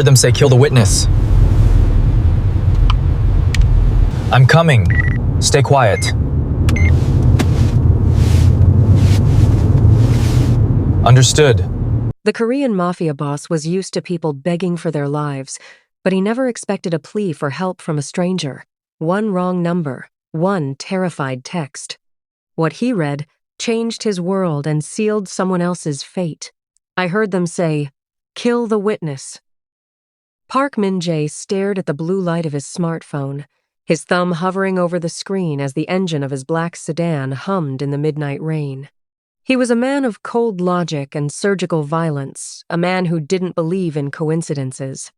heard them say kill the witness. I'm coming. Stay quiet. Understood. The Korean Mafia boss was used to people begging for their lives, but he never expected a plea for help from a stranger. One wrong number, one terrified text. What he read changed his world and sealed someone else's fate. I heard them say, "Kill the witness." Park Min-jae stared at the blue light of his smartphone, his thumb hovering over the screen as the engine of his black sedan hummed in the midnight rain. He was a man of cold logic and surgical violence, a man who didn't believe in coincidences.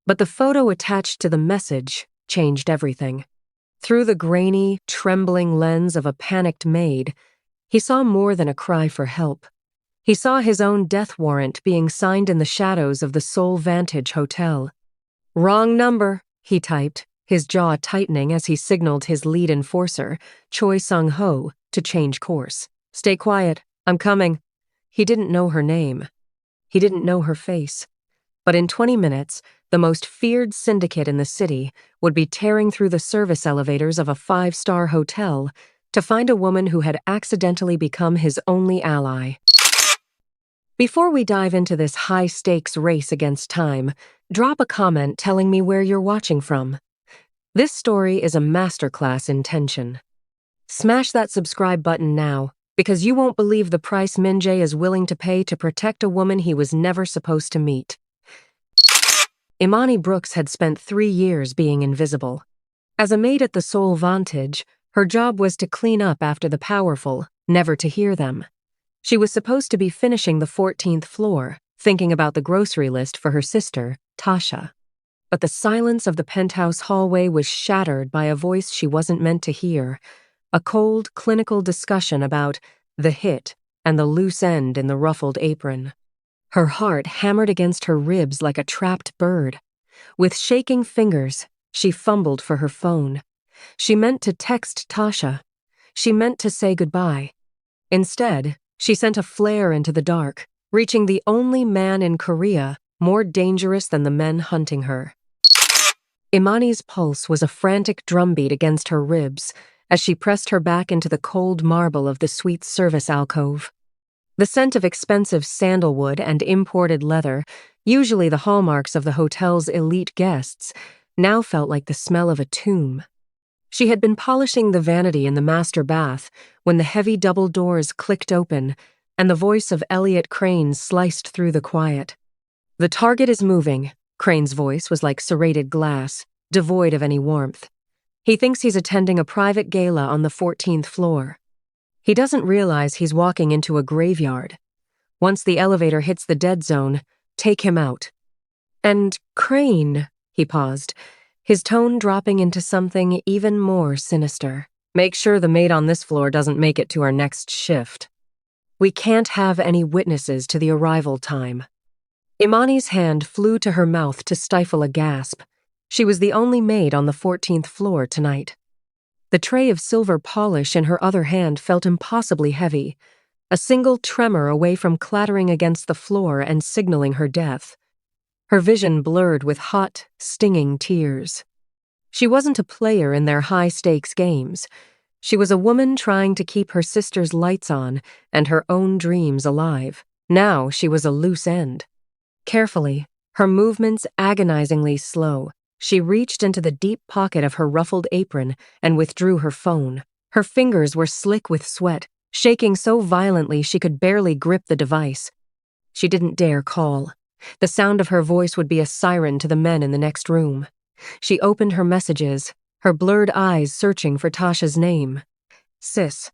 But the photo attached to the message changed everything. Through the grainy, trembling lens of a panicked maid, he saw more than a cry for help. He saw his own death warrant being signed in the shadows of the Seoul Vantage Hotel. "Wrong number," he typed, his jaw tightening as he signaled his lead enforcer, Choi Sung-ho, to change course. "Stay quiet. I'm coming." He didn't know her name. He didn't know her face. But in 20 minutes, the most feared syndicate in the city would be tearing through the service elevators of a 5-star hotel to find a woman who had accidentally become his only ally. Before we dive into this high-stakes race against time, drop a comment telling me where you're watching from. This story is a masterclass in tension. Smash that subscribe button now, because you won't believe the price Min-jae is willing to pay to protect a woman he was never supposed to meet. Imani Brooks had spent 3 years being invisible. As a maid at the Seoul Vantage, her job was to clean up after the powerful, never to hear them. She was supposed to be finishing the 14th floor, thinking about the grocery list for her sister, Tasha. But the silence of the penthouse hallway was shattered by a voice she wasn't meant to hear, a cold, clinical discussion about the hit and the loose end in the ruffled apron. Her heart hammered against her ribs like a trapped bird. With shaking fingers, she fumbled for her phone. She meant to text Tasha. She meant to say goodbye. Instead, she sent a flare into the dark, reaching the only man in Korea more dangerous than the men hunting her. Imani's pulse was a frantic drumbeat against her ribs as she pressed her back into the cold marble of the suite's service alcove. The scent of expensive sandalwood and imported leather, usually the hallmarks of the hotel's elite guests, now felt like the smell of a tomb. She had been polishing the vanity in the master bath when the heavy double doors clicked open and the voice of Elliot Crane sliced through the quiet. "The target is moving." Crane's voice was like serrated glass, devoid of any warmth. "He thinks he's attending a private gala on the 14th floor. He doesn't realize he's walking into a graveyard. Once the elevator hits the dead zone, take him out." "And Crane," he paused, his tone dropping into something even more sinister. "Make sure the maid on this floor doesn't make it to our next shift. We can't have any witnesses to the arrival time." Imani's hand flew to her mouth to stifle a gasp. She was the only maid on the 14th floor tonight. The tray of silver polish in her other hand felt impossibly heavy, a single tremor away from clattering against the floor and signaling her death. Her vision blurred with hot, stinging tears. She wasn't a player in their high-stakes games. She was a woman trying to keep her sister's lights on and her own dreams alive. Now she was a loose end. Carefully, her movements agonizingly slow, she reached into the deep pocket of her ruffled apron and withdrew her phone. Her fingers were slick with sweat, shaking so violently she could barely grip the device. She didn't dare call. The sound of her voice would be a siren to the men in the next room. She opened her messages, her blurred eyes searching for Tasha's name. "Sis,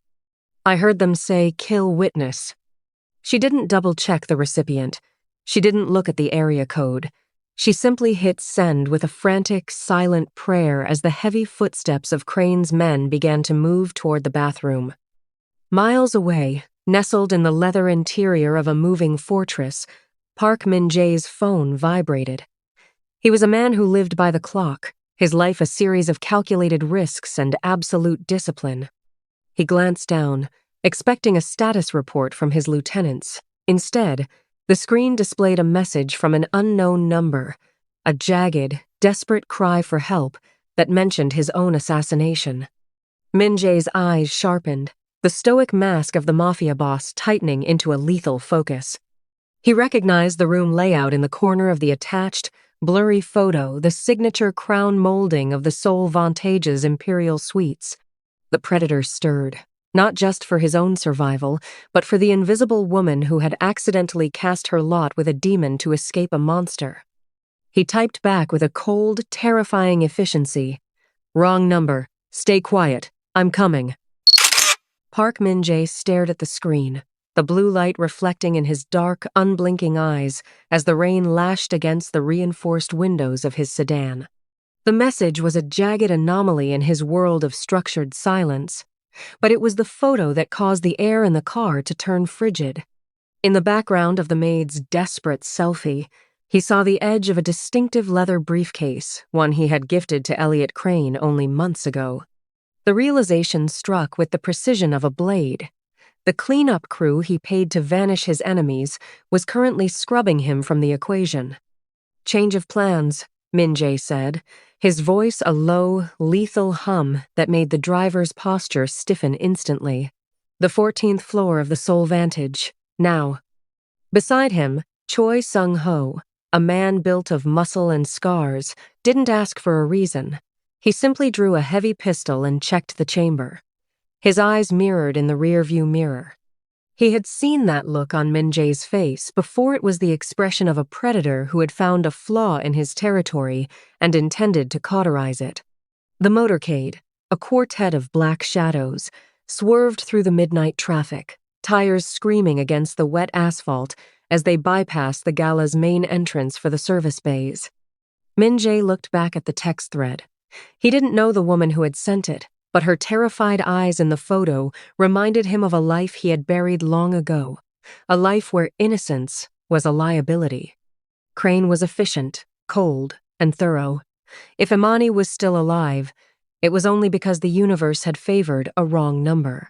I heard them say kill witness." She didn't double-check the recipient. She didn't look at the area code. She simply hit send with a frantic, silent prayer as the heavy footsteps of Crane's men began to move toward the bathroom. Miles away, nestled in the leather interior of a moving fortress, Park Min-jae's phone vibrated. He was a man who lived by the clock, his life a series of calculated risks and absolute discipline. He glanced down, expecting a status report from his lieutenants. Instead, the screen displayed a message from an unknown number, a jagged, desperate cry for help that mentioned his own assassination. Min Jae's eyes sharpened, the stoic mask of the Mafia boss tightening into a lethal focus. He recognized the room layout in the corner of the attached, blurry photo, the signature crown molding of the Sol Vantage's imperial suites. The predator stirred, not just for his own survival, but for the invisible woman who had accidentally cast her lot with a demon to escape a monster. He typed back with a cold, terrifying efficiency. "Wrong number. Stay quiet. I'm coming." Park Min-jae stared at the screen, the blue light reflecting in his dark, unblinking eyes as the rain lashed against the reinforced windows of his sedan. The message was a jagged anomaly in his world of structured silence, but it was the photo that caused the air in the car to turn frigid. In the background of the maid's desperate selfie, he saw the edge of a distinctive leather briefcase, one he had gifted to Elliot Crane only months ago. The realization struck with the precision of a blade. The cleanup crew he paid to vanish his enemies was currently scrubbing him from the equation. "Change of plans," Min-jae said, his voice a low, lethal hum that made the driver's posture stiffen instantly. "The 14th floor of the Sol Vantage, now." Beside him, Choi Sung-ho, a man built of muscle and scars, didn't ask for a reason. He simply drew a heavy pistol and checked the chamber. His eyes mirrored in the rearview mirror. He had seen that look on Min-jae's face before it was the expression of a predator who had found a flaw in his territory and intended to cauterize it. The motorcade, a quartet of black shadows, swerved through the midnight traffic, tires screaming against the wet asphalt as they bypassed the gala's main entrance for the service bays. Min-jae looked back at the text thread. He didn't know the woman who had sent it, but her terrified eyes in the photo reminded him of a life he had buried long ago, a life where innocence was a liability. Crane was efficient, cold, and thorough. If Imani was still alive, it was only because the universe had favored a wrong number.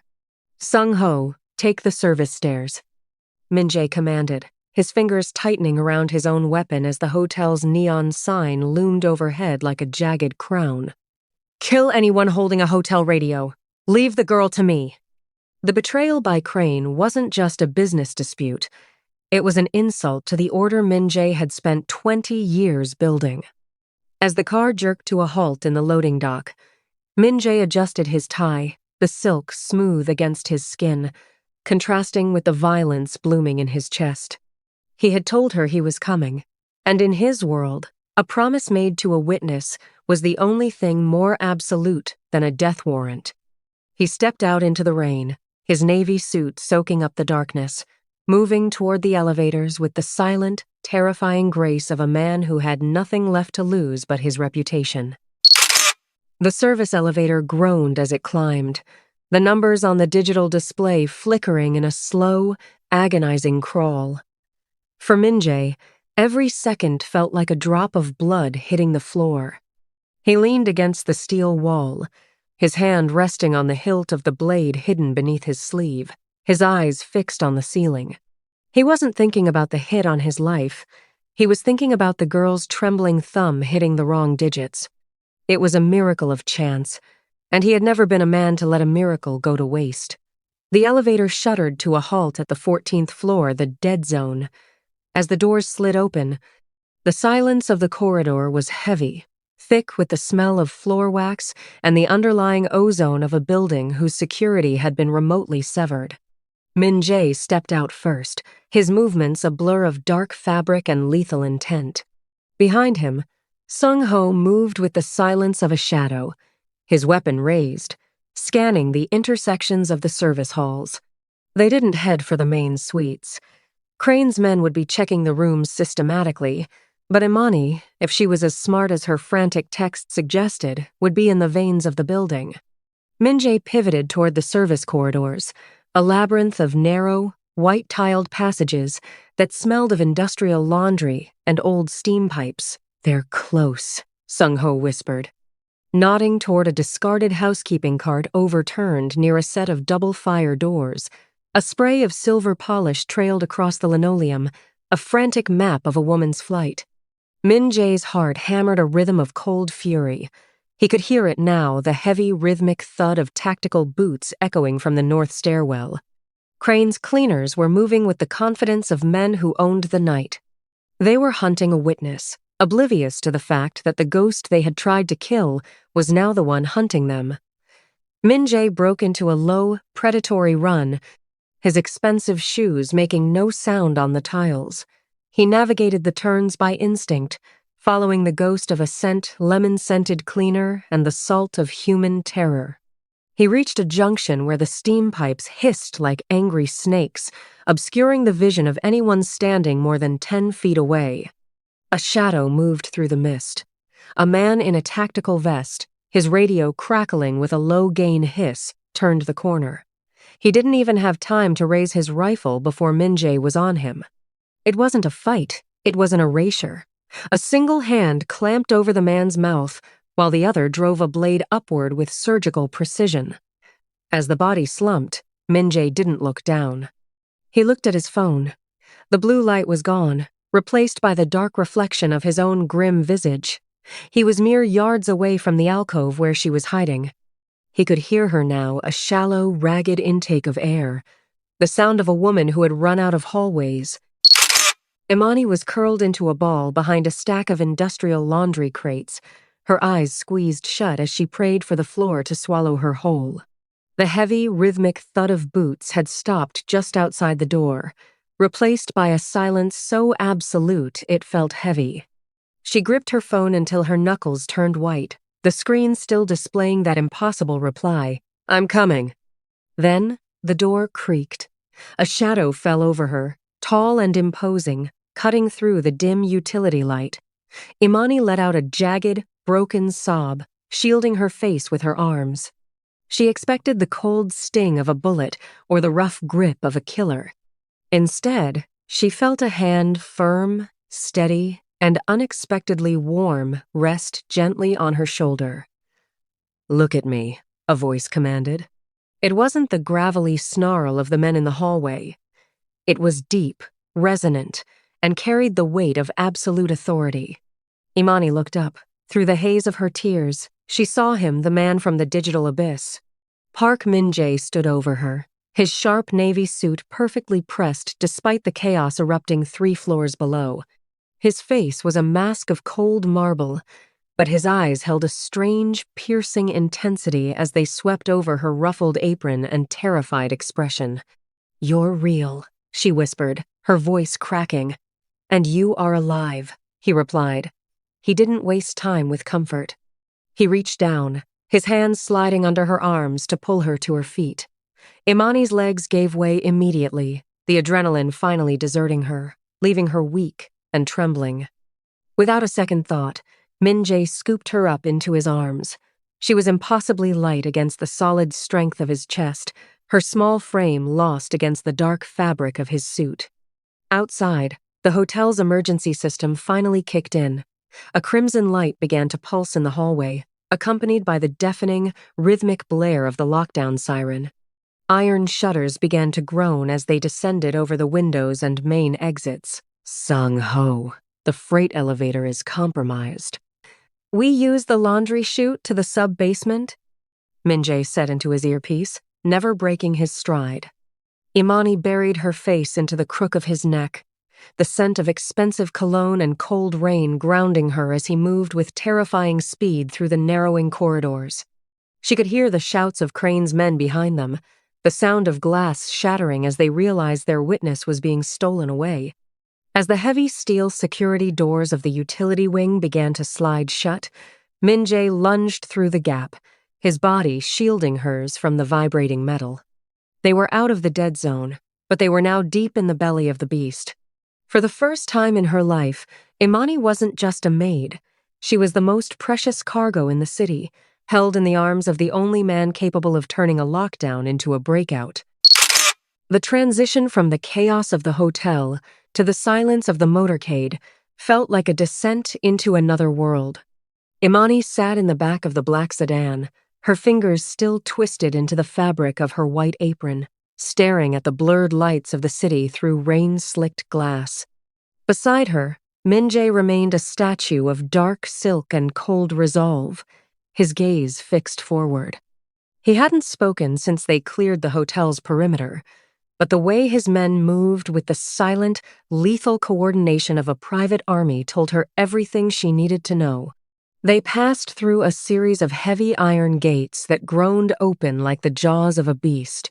"Sung-ho, take the service stairs," Min-jae commanded, his fingers tightening around his own weapon as the hotel's neon sign loomed overhead like a jagged crown. "Kill anyone holding a hotel radio. Leave the girl to me." The betrayal by Crane wasn't just a business dispute. It was an insult to the order Min-jae had spent 20 years building. As the car jerked to a halt in the loading dock, Min-jae adjusted his tie, the silk smooth against his skin, contrasting with the violence blooming in his chest. He had told her he was coming, and in his world, a promise made to a witness was the only thing more absolute than a death warrant. He stepped out into the rain, his navy suit soaking up the darkness, moving toward the elevators with the silent, terrifying grace of a man who had nothing left to lose but his reputation. The service elevator groaned as it climbed, the numbers on the digital display flickering in a slow, agonizing crawl. For Min-jae, every second felt like a drop of blood hitting the floor. He leaned against the steel wall, his hand resting on the hilt of the blade hidden beneath his sleeve, his eyes fixed on the ceiling. He wasn't thinking about the hit on his life. He was thinking about the girl's trembling thumb hitting the wrong digits. It was a miracle of chance, and he had never been a man to let a miracle go to waste. The elevator shuddered to a halt at the 14th floor, the dead zone. As the doors slid open, the silence of the corridor was heavy, thick with the smell of floor wax and the underlying ozone of a building whose security had been remotely severed. Min-jae stepped out first, his movements a blur of dark fabric and lethal intent. Behind him, Sung-ho moved with the silence of a shadow, his weapon raised, scanning the intersections of the service halls. They didn't head for the main suites. Crane's men would be checking the rooms systematically, but Imani, if she was as smart as her frantic text suggested, would be in the veins of the building. Min-jae pivoted toward the service corridors, a labyrinth of narrow, white-tiled passages that smelled of industrial laundry and old steam pipes. "They're close," Sung-ho whispered, nodding toward a discarded housekeeping cart overturned near a set of double-fire doors. A spray of silver polish trailed across the linoleum, a frantic map of a woman's flight. Min Jae's heart hammered a rhythm of cold fury. He could hear it now, the heavy, rhythmic thud of tactical boots echoing from the north stairwell. Crane's cleaners were moving with the confidence of men who owned the night. They were hunting a witness, oblivious to the fact that the ghost they had tried to kill was now the one hunting them. Min Jae broke into a low, predatory run, his expensive shoes making no sound on the tiles. He navigated the turns by instinct, following the ghost of a lemon-scented cleaner and the salt of human terror. He reached a junction where the steam pipes hissed like angry snakes, obscuring the vision of anyone standing more than 10 feet away. A shadow moved through the mist. A man in a tactical vest, his radio crackling with a low-gain hiss, turned the corner. He didn't even have time to raise his rifle before Min Jae was on him. It wasn't a fight, it was an erasure. A single hand clamped over the man's mouth, while the other drove a blade upward with surgical precision. As the body slumped, Min Jae didn't look down. He looked at his phone. The blue light was gone, replaced by the dark reflection of his own grim visage. He was mere yards away from the alcove where she was hiding. He could hear her now, a shallow, ragged intake of air, the sound of a woman who had run out of hallways. Imani was curled into a ball behind a stack of industrial laundry crates, her eyes squeezed shut as she prayed for the floor to swallow her whole. The heavy, rhythmic thud of boots had stopped just outside the door, replaced by a silence so absolute it felt heavy. She gripped her phone until her knuckles turned white, the screen still displaying that impossible reply, "I'm coming." Then, the door creaked. A shadow fell over her, tall and imposing, cutting through the dim utility light. Imani let out a jagged, broken sob, shielding her face with her arms. She expected the cold sting of a bullet or the rough grip of a killer. Instead, she felt a hand firm, steady, and unexpectedly warm rest gently on her shoulder. "Look at me," a voice commanded. It wasn't the gravelly snarl of the men in the hallway. It was deep, resonant, and carried the weight of absolute authority. Imani looked up. Through the haze of her tears, she saw him, the man from the digital abyss. Park Min Jae stood over her, his sharp navy suit perfectly pressed despite the chaos erupting 3 floors below. His face was a mask of cold marble, but his eyes held a strange, piercing intensity as they swept over her ruffled apron and terrified expression. "You're real," she whispered, her voice cracking. "And you are alive," he replied. He didn't waste time with comfort. He reached down, his hands sliding under her arms to pull her to her feet. Imani's legs gave way immediately, the adrenaline finally deserting her, leaving her weak and trembling. Without a second thought, Min Jae scooped her up into his arms. She was impossibly light against the solid strength of his chest, her small frame lost against the dark fabric of his suit. Outside, the hotel's emergency system finally kicked in. A crimson light began to pulse in the hallway, accompanied by the deafening, rhythmic blare of the lockdown siren. Iron shutters began to groan as they descended over the windows and main exits. "Sung-ho, the freight elevator is compromised." "We use the laundry chute to the sub-basement," Min Jae said into his earpiece, never breaking his stride. Imani buried her face into the crook of his neck, the scent of expensive cologne and cold rain grounding her as he moved with terrifying speed through the narrowing corridors. She could hear the shouts of Crane's men behind them, the sound of glass shattering as they realized their witness was being stolen away. As the heavy steel security doors of the utility wing began to slide shut, Min Jae lunged through the gap, his body shielding hers from the vibrating metal. They were out of the dead zone, but they were now deep in the belly of the beast. For the first time in her life, Imani wasn't just a maid. She was the most precious cargo in the city, held in the arms of the only man capable of turning a lockdown into a breakout. The transition from the chaos of the hotel to the silence of the motorcade felt like a descent into another world. Imani sat in the back of the black sedan, her fingers still twisted into the fabric of her white apron, staring at the blurred lights of the city through rain-slicked glass. Beside her, Min-jae remained a statue of dark silk and cold resolve, his gaze fixed forward. He hadn't spoken since they cleared the hotel's perimeter, but the way his men moved with the silent, lethal coordination of a private army told her everything she needed to know. They passed through a series of heavy iron gates that groaned open like the jaws of a beast,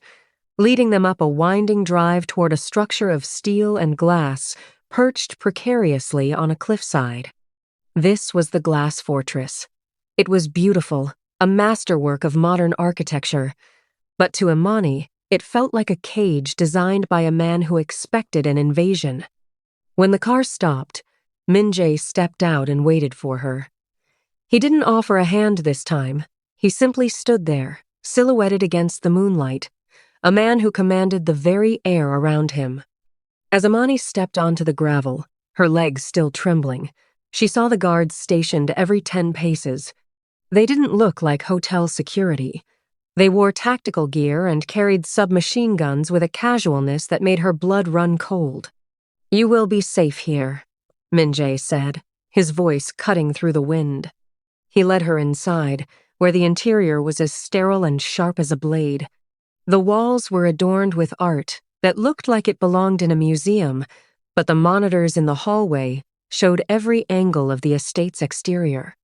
leading them up a winding drive toward a structure of steel and glass perched precariously on a cliffside. This was the glass fortress. It was beautiful, a masterwork of modern architecture, but to Imani, it felt like a cage designed by a man who expected an invasion. When the car stopped, Min-jae stepped out and waited for her. He didn't offer a hand this time. He simply stood there, silhouetted against the moonlight, a man who commanded the very air around him. As Imani stepped onto the gravel, her legs still trembling, she saw the guards stationed every 10 paces. They didn't look like hotel security. They wore tactical gear and carried submachine guns with a casualness that made her blood run cold. "You will be safe here," Min-jae said, his voice cutting through the wind. He led her inside, where the interior was as sterile and sharp as a blade. The walls were adorned with art that looked like it belonged in a museum, but the monitors in the hallway showed every angle of the estate's exterior.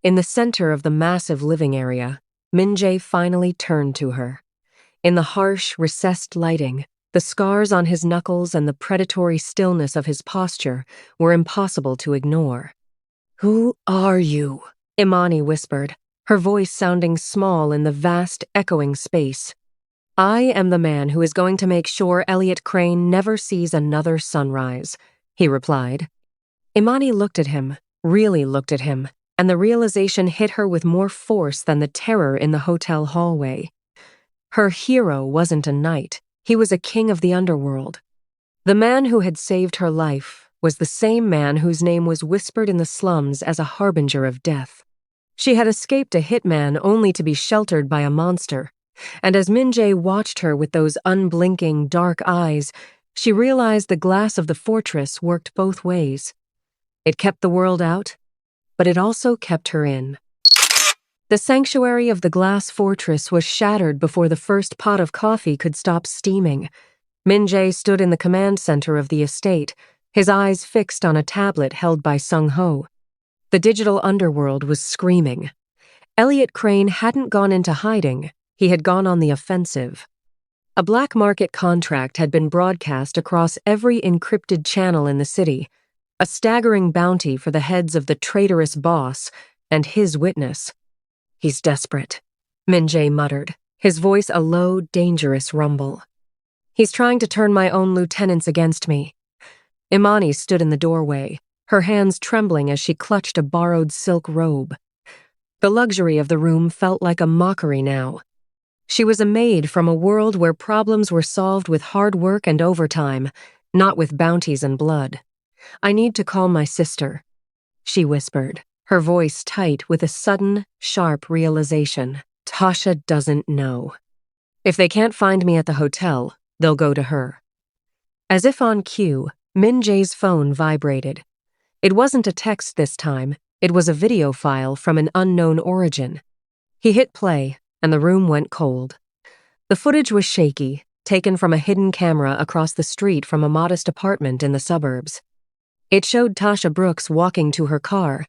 In the center of the massive living area, Min-jae finally turned to her. In the harsh, recessed lighting, the scars on his knuckles and the predatory stillness of his posture were impossible to ignore. "Who are you?" Imani whispered, her voice sounding small in the vast, echoing space. "I am the man who is going to make sure Elliot Crane never sees another sunrise," he replied. Imani looked at him, really looked at him, and the realization hit her with more force than the terror in the hotel hallway. Her hero wasn't a knight, he was a king of the underworld. The man who had saved her life was the same man whose name was whispered in the slums as a harbinger of death. She had escaped a hitman only to be sheltered by a monster, and as Min-jae watched her with those unblinking, dark eyes, she realized the glass of the fortress worked both ways. It kept the world out, but it also kept her in. The sanctuary of the glass fortress was shattered before the first pot of coffee could stop steaming. Min-jae stood in the command center of the estate, his eyes fixed on a tablet held by Sung-ho. The digital underworld was screaming. Elliot Crane hadn't gone into hiding, he had gone on the offensive. A black market contract had been broadcast across every encrypted channel in the city, a staggering bounty for the heads of the traitorous boss and his witness. "He's desperate," Min-jae muttered, his voice a low, dangerous rumble. "He's trying to turn my own lieutenants against me." Imani stood in the doorway, her hands trembling as she clutched a borrowed silk robe. The luxury of the room felt like a mockery now. She was a maid from a world where problems were solved with hard work and overtime, not with bounties and blood. "I need to call my sister," she whispered, her voice tight with a sudden, sharp realization. Tasha doesn't know. If they can't find me at the hotel, they'll go to her. As if on cue, Min-jae's phone vibrated. It wasn't a text this time, it was a video file from an unknown origin. He hit play, and the room went cold. The footage was shaky, taken from a hidden camera across the street from a modest apartment in the suburbs. It showed Tasha Brooks walking to her car,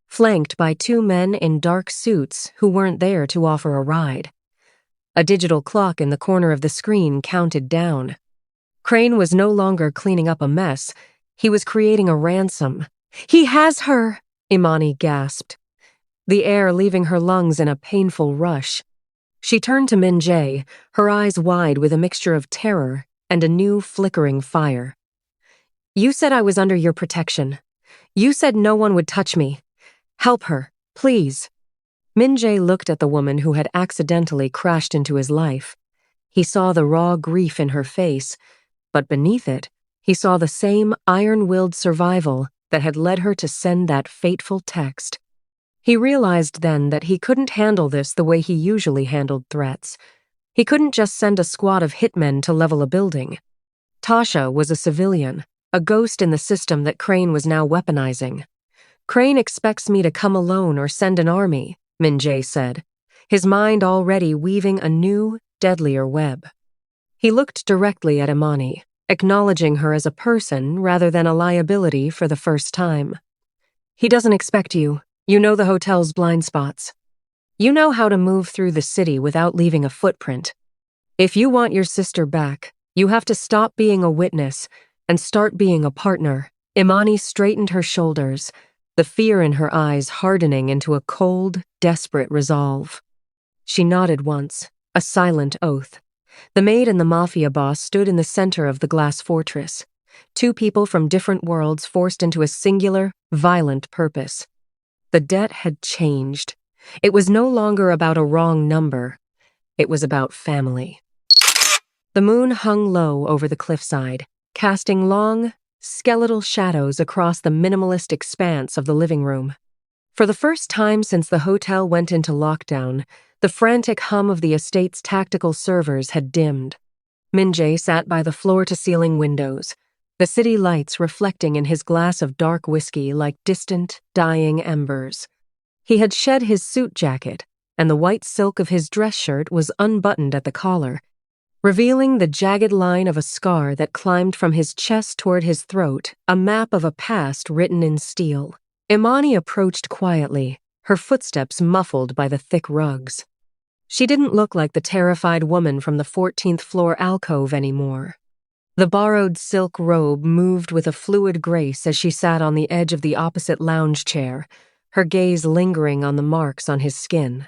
flanked by 2 men in dark suits who weren't there to offer a ride. A digital clock in the corner of the screen counted down. Crane was no longer cleaning up a mess, he was creating a ransom. "He has her!" Imani gasped, the air leaving her lungs in a painful rush. She turned to Min-jae, her eyes wide with a mixture of terror and a new flickering fire. "You said I was under your protection. You said no one would touch me. Help her, please." Min-jae looked at the woman who had accidentally crashed into his life. He saw the raw grief in her face, but beneath it, he saw the same iron-willed survival that had led her to send that fateful text. He realized then that he couldn't handle this the way he usually handled threats. He couldn't just send a squad of hitmen to level a building. Tasha was a civilian, a ghost in the system that Crane was now weaponizing. Crane expects me to come alone or send an army, Min-jae said, his mind already weaving a new, deadlier web. He looked directly at Imani, acknowledging her as a person rather than a liability for the first time. He doesn't expect you. You know the hotel's blind spots. You know how to move through the city without leaving a footprint. If you want your sister back, you have to stop being a witness and start being a partner. Imani straightened her shoulders, the fear in her eyes hardening into a cold, desperate resolve. She nodded once, a silent oath. The maid and the Mafia boss stood in the center of the glass fortress, two people from different worlds forced into a singular, violent purpose. The debt had changed. It was no longer about a wrong number. It was about family. The moon hung low over the cliffside, casting long, skeletal shadows across the minimalist expanse of the living room. For the first time since the hotel went into lockdown, the frantic hum of the estate's tactical servers had dimmed. Min-jae sat by the floor-to-ceiling windows, the city lights reflecting in his glass of dark whiskey like distant, dying embers. He had shed his suit jacket, and the white silk of his dress shirt was unbuttoned at the collar, revealing the jagged line of a scar that climbed from his chest toward his throat, a map of a past written in steel. Imani approached quietly, her footsteps muffled by the thick rugs. She didn't look like the terrified woman from the 14th floor alcove anymore. The borrowed silk robe moved with a fluid grace as she sat on the edge of the opposite lounge chair, her gaze lingering on the marks on his skin.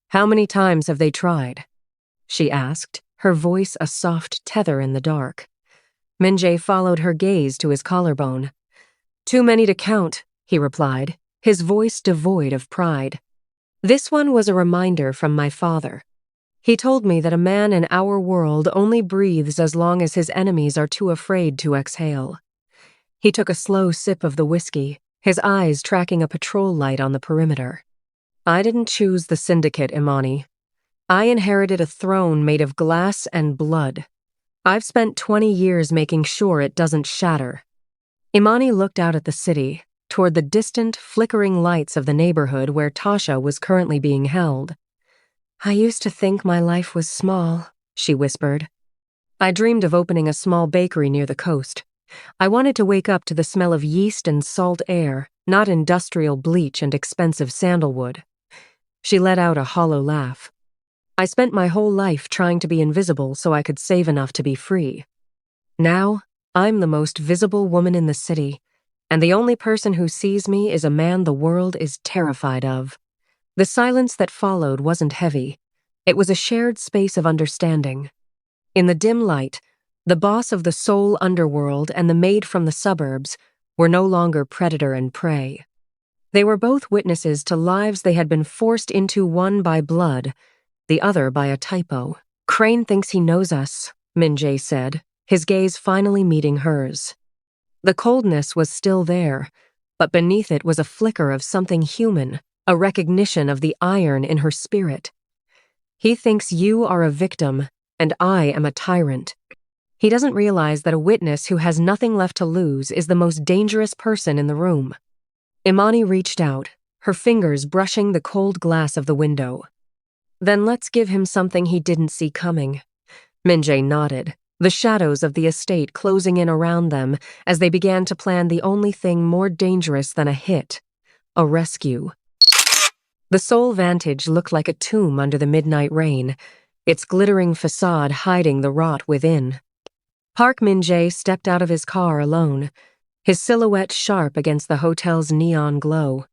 "How many times have they tried?" she asked, her voice a soft tether in the dark. Min-jae followed her gaze to his collarbone. "Too many to count," he replied, his voice devoid of pride. "This one was a reminder from my father. He told me that a man in our world only breathes as long as his enemies are too afraid to exhale." He took a slow sip of the whiskey, his eyes tracking a patrol light on the perimeter. "I didn't choose the syndicate, Imani. I inherited a throne made of glass and blood. I've spent 20 years making sure it doesn't shatter." Imani looked out at the city, toward the distant, flickering lights of the neighborhood where Tasha was currently being held. "I used to think my life was small," she whispered. "I dreamed of opening a small bakery near the coast. I wanted to wake up to the smell of yeast and salt air, not industrial bleach and expensive sandalwood." She let out a hollow laugh. "I spent my whole life trying to be invisible so I could save enough to be free. Now, I'm the most visible woman in the city, and the only person who sees me is a man the world is terrified of." The silence that followed wasn't heavy. It was a shared space of understanding. In the dim light, the boss of the soul underworld and the maid from the suburbs were no longer predator and prey. They were both witnesses to lives they had been forced into, one by blood, the other by a typo. "Crane thinks he knows us," Min-jae said, his gaze finally meeting hers. The coldness was still there, but beneath it was a flicker of something human, a recognition of the iron in her spirit. "He thinks you are a victim, and I am a tyrant. He doesn't realize that a witness who has nothing left to lose is the most dangerous person in the room." Imani reached out, her fingers brushing the cold glass of the window. "Then let's give him something he didn't see coming." Min-jae nodded, the shadows of the estate closing in around them as they began to plan the only thing more dangerous than a hit, a rescue. The Soul Vantage looked like a tomb under the midnight rain, its glittering facade hiding the rot within. Park Min-jae stepped out of his car alone, his silhouette sharp against the hotel's neon glow.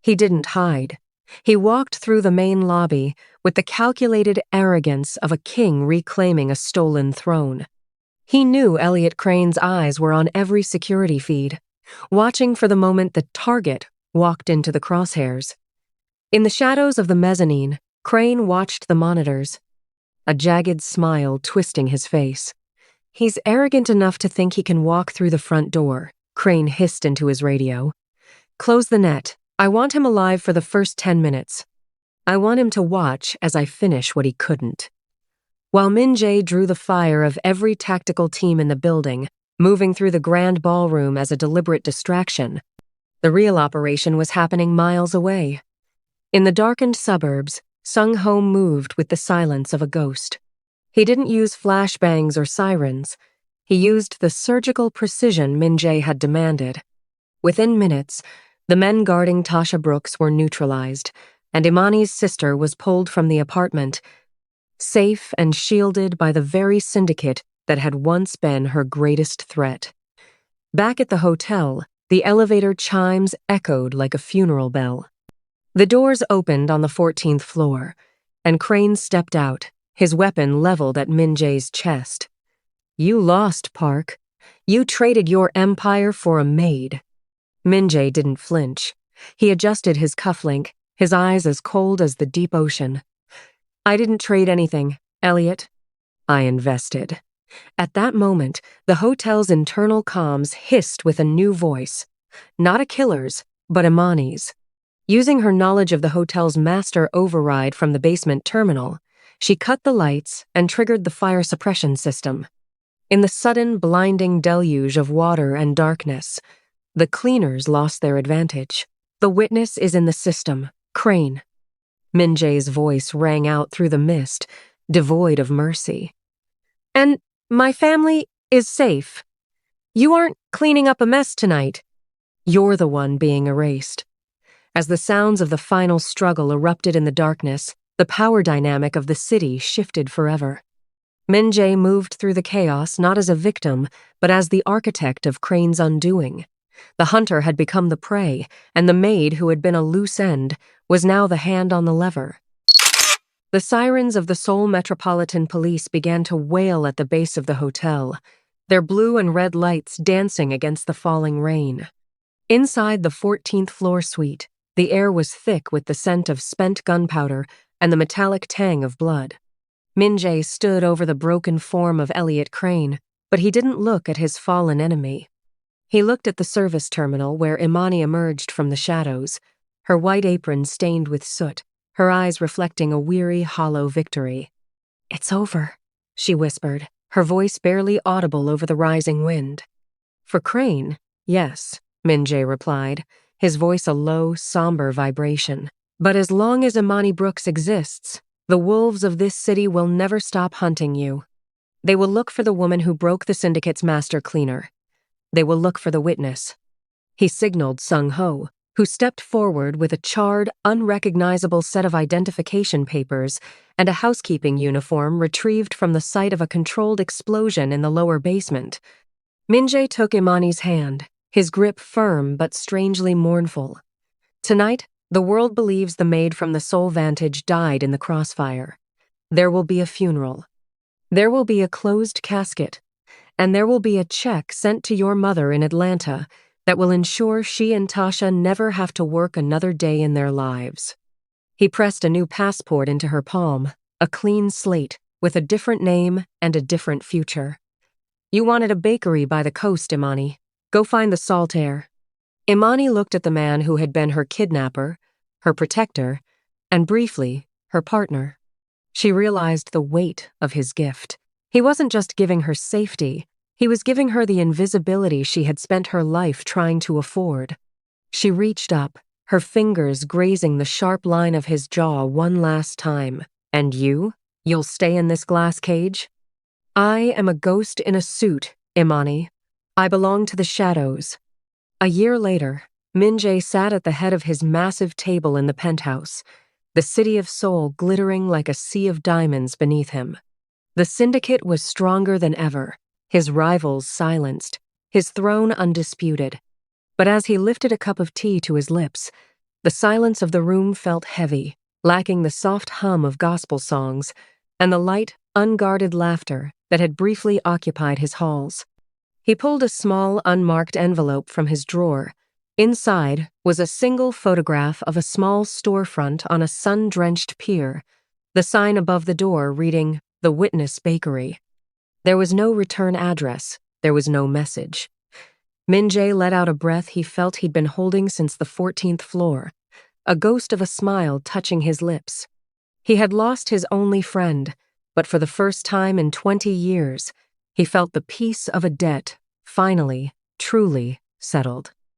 He didn't hide. He walked through the main lobby with the calculated arrogance of a king reclaiming a stolen throne. He knew Elliot Crane's eyes were on every security feed, watching for the moment the target walked into the crosshairs. In the shadows of the mezzanine, Crane watched the monitors, a jagged smile twisting his face. "He's arrogant enough to think he can walk through the front door," Crane hissed into his radio. "Close the net. I want him alive for the first 10 minutes. I want him to watch as I finish what he couldn't." While Min-jae drew the fire of every tactical team in the building, moving through the grand ballroom as a deliberate distraction. The real operation was happening miles away. In the darkened suburbs, Sung-ho moved with the silence of a ghost. He didn't use flashbangs or sirens. He used the surgical precision Min-jae had demanded. Within minutes, the men guarding Tasha Brooks were neutralized, and Imani's sister was pulled from the apartment, safe and shielded by the very syndicate that had once been her greatest threat. Back at the hotel, the elevator chimes echoed like a funeral bell. The doors opened on the 14th floor, and Crane stepped out, his weapon leveled at Min-jae's chest. "You lost, Park. You traded your empire for a maid." Min-jae didn't flinch. He adjusted his cufflink, his eyes as cold as the deep ocean. "I didn't trade anything, Elliot. I invested." At that moment, the hotel's internal comms hissed with a new voice. Not a killer's, but Imani's. Using her knowledge of the hotel's master override from the basement terminal, she cut the lights and triggered the fire suppression system. In the sudden, blinding deluge of water and darkness, the cleaners lost their advantage. "The witness is in the system, Crane." Min-jae's voice rang out through the mist, devoid of mercy. "And my family is safe. You aren't cleaning up a mess tonight. You're the one being erased." As the sounds of the final struggle erupted in the darkness, the power dynamic of the city shifted forever. Min-jae moved through the chaos not as a victim, but as the architect of Crane's undoing. The hunter had become the prey, and the maid, who had been a loose end, was now the hand on the lever. The sirens of the Seoul Metropolitan Police began to wail at the base of the hotel, their blue and red lights dancing against the falling rain. Inside the 14th floor suite, the air was thick with the scent of spent gunpowder and the metallic tang of blood. Min-jae stood over the broken form of Elliot Crane, but he didn't look at his fallen enemy. He looked at the service terminal where Imani emerged from the shadows, her white apron stained with soot, her eyes reflecting a weary, hollow victory. "It's over," she whispered, her voice barely audible over the rising wind. "For Crane, yes," Min-jae replied, his voice a low, somber vibration. "But as long as Imani Brooks exists, the wolves of this city will never stop hunting you. They will look for the woman who broke the syndicate's master cleaner. They will look for the witness." He signaled Sung-ho, who stepped forward with a charred, unrecognizable set of identification papers and a housekeeping uniform retrieved from the site of a controlled explosion in the lower basement. Min-jae took Imani's hand, his grip firm but strangely mournful. "Tonight, the world believes the maid from the Seoul Vantage died in the crossfire. There will be a funeral. There will be a closed casket, and there will be a check sent to your mother in Atlanta that will ensure she and Tasha never have to work another day in their lives." He pressed a new passport into her palm, a clean slate with a different name and a different future. "You wanted a bakery by the coast, Imani. Go find the salt air." Imani looked at the man who had been her kidnapper, her protector, and briefly, her partner. She realized the weight of his gift. He wasn't just giving her safety, he was giving her the invisibility she had spent her life trying to afford. She reached up, her fingers grazing the sharp line of his jaw one last time. "And you'll stay in this glass cage?" "I am a ghost in a suit, Imani. I belong to the shadows." A year later, Min-jae sat at the head of his massive table in the penthouse, the city of Seoul glittering like a sea of diamonds beneath him. The syndicate was stronger than ever, his rivals silenced, his throne undisputed. But as he lifted a cup of tea to his lips, the silence of the room felt heavy, lacking the soft hum of gospel songs and the light, unguarded laughter that had briefly occupied his halls. He pulled a small, unmarked envelope from his drawer. Inside was a single photograph of a small storefront on a sun-drenched pier, the sign above the door reading, "The Witness Bakery." There was no return address, there was no message. Min-jae let out a breath he felt he'd been holding since the 14th floor, a ghost of a smile touching his lips. He had lost his only friend, but for the first time in 20 years, he felt the peace of a debt Finally, truly settled.